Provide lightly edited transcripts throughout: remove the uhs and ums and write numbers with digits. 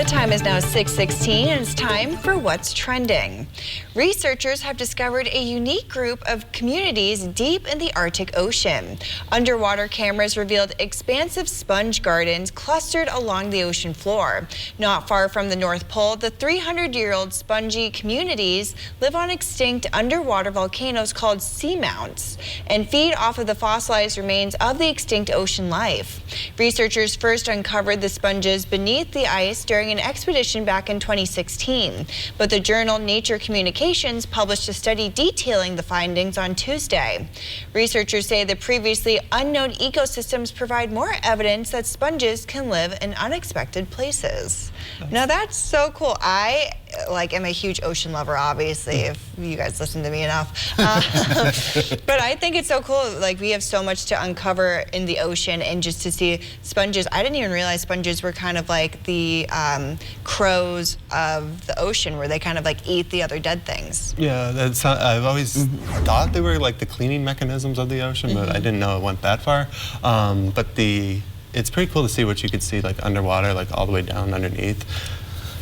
time is now 6:16 and it's time for What's Trending. Researchers have discovered a unique group of communities deep in the Arctic Ocean. Underwater cameras revealed expansive sponge gardens clustered along the ocean floor. Not far from the North Pole, the 300-year-old spongy communities live on extinct underwater volcanoes called seamounts and feed off of the fossilized remains of the extinct ocean life. Researchers first uncovered the sponges beneath the ice during an expedition back in 2016, but the journal Nature Communications published a study detailing the findings on Tuesday. Researchers say the previously unknown ecosystems provide more evidence that sponges can live in unexpected places. Now that's so cool. I am a huge ocean lover, obviously, if you guys listen to me enough. But I think it's so cool. Like, we have so much to uncover in the ocean, and just to see sponges. I didn't even realize sponges were kind of like the crows of the ocean, where they kind of like eat the other dead things. Yeah, I've always thought they were like the cleaning mechanisms of the ocean, but I didn't know it went that far. It's pretty cool to see what you could see like underwater, like all the way down underneath.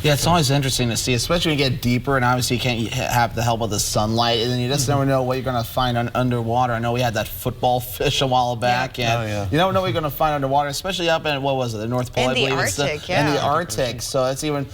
Yeah, it's always interesting to see, especially when you get deeper, and obviously you can't have the help of the sunlight, and then you just never know what you're going to find underwater. I know we had that football fish a while back, and you don't know what you're going to find underwater, especially up in, what was it, the North Pole, I believe. In the Arctic, In the Arctic, so that's even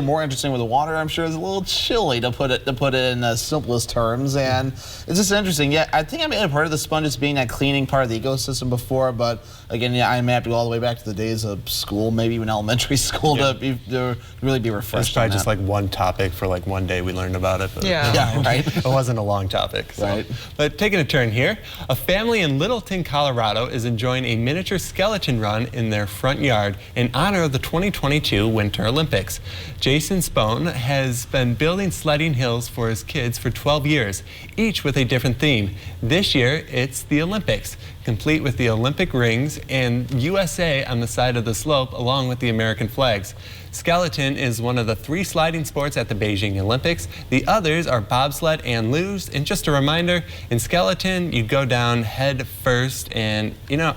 more interesting with the water. I'm sure it's a little chilly, to put it in the simplest terms, and it's just interesting. Yeah, I think I made a part of the sponges being that cleaning part of the ecosystem before, but again, yeah, I may have to go all the way back to the days of school, maybe even elementary school, to really be refreshed. It's probably just like one topic for like one day we learned about it. But yeah, right. It wasn't a long topic. So. Right. But taking a turn here, a family in Littleton, Colorado is enjoying a miniature skeleton run in their front yard in honor of the 2022 Winter Olympics. Jason Spohn has been building sledding hills for his kids for 12 years, each with a different theme. This year, it's the Olympics, complete with the Olympic rings and USA on the side of the slope, along with the American flags. Skeleton is one of the 3 sliding sports at the Beijing Olympics. The others are bobsled and luge. And just a reminder, in skeleton, you go down head first, and you know,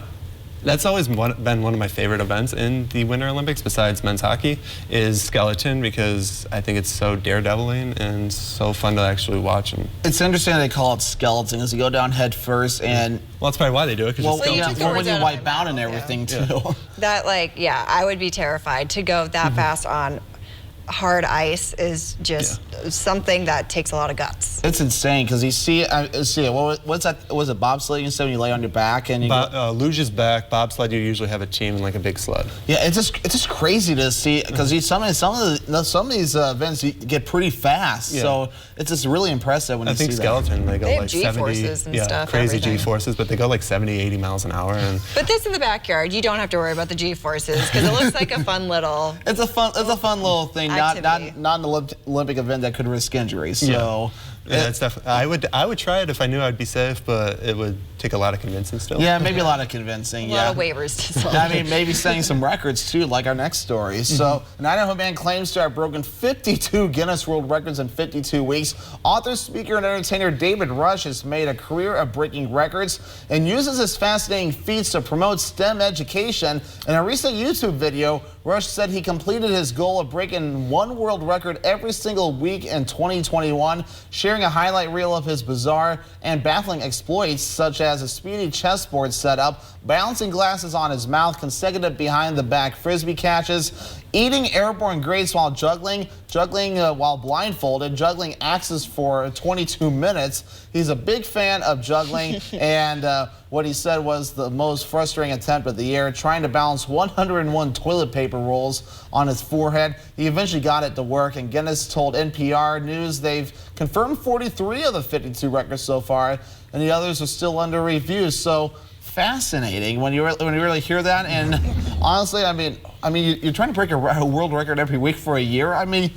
that's always been one of my favorite events in the Winter Olympics, besides men's hockey, is skeleton, because I think it's so daredeviling and so fun to actually watch. And it's interesting they call it skeleton, because you go down head first, and well, that's probably why they do it. When you wipe out and everything too. That I would be terrified to go that fast on hard ice. Is just something that takes a lot of guts. It's insane, because you see, what's that? Was it bobsledding? So when you lay on your back and you luge is back. Bobsled, you usually have a team and like a big sled. Yeah, it's just crazy to see, because some of these events you get pretty fast. So it's just really impressive when you see that. I think skeleton, they go like 70. G-forces and stuff. Crazy G-forces, but they go like 70, 80 miles an hour. But this in the backyard, you don't have to worry about the G-forces, because it looks like a fun little. It's a fun little thing. Not an Olympic event that could risk injury. So yeah, it's definitely. I would try it if I knew I'd be safe, but it would take a lot of convincing still. Yeah, maybe a lot of convincing. A lot of waivers to sign. I mean, maybe setting some records too, like our next story. So, an Idaho man claims to have broken 52 Guinness World Records in 52 weeks. Author, speaker, and entertainer David Rush has made a career of breaking records and uses his fascinating feats to promote STEM education. In a recent YouTube video, Rush said he completed his goal of breaking one world record every single week in 2021, sharing a highlight reel of his bizarre and baffling exploits, such as a speedy chessboard setup, balancing glasses on his mouth, consecutive behind-the-back frisbee catches, eating airborne grapes while juggling while blindfolded, juggling axes for 22 minutes. He's a big fan of juggling, and what he said was the most frustrating attempt of the year, trying to balance 101 toilet paper rolls on his forehead. He eventually got it to work, and Guinness told NPR News they've confirmed 43 of the 52 records so far, and the others are still under review. So fascinating when you really hear that. And honestly, I mean, you're trying to break a world record every week for a year. I mean,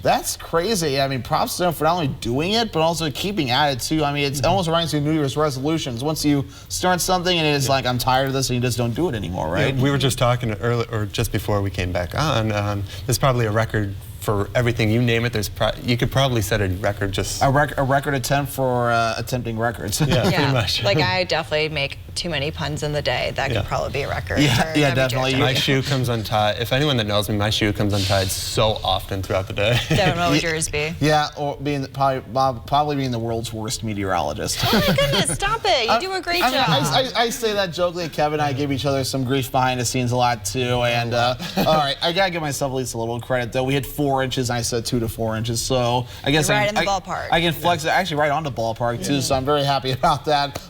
that's crazy. I mean, props to him for not only doing it, but also keeping at it too. I mean, it almost reminds me of New Year's resolutions. Once you start something and it's like, I'm tired of this, and you just don't do it anymore, right? Yeah, we were just talking earlier, or just before we came back on, there's probably a record for everything, you name it. You could probably set a record just... A record attempt for attempting records. Yeah, pretty much. Like, I definitely make too many puns in the day. That could probably be a record. Yeah, definitely. My shoe comes untied. If anyone that knows me, my shoe comes untied so often throughout the day. Don't know what yours be. Yeah, or probably being the world's worst meteorologist. Oh my goodness, stop it. You do a great job. I say that jokingly. Kevin and I give each other some grief behind the scenes a lot too. And all right, I gotta give myself at least a little credit though. We hit 4 inches and I said 2 to 4 inches. So I guess You're right in the ballpark. I can flex it actually right on the ballpark too. So I'm very happy about that.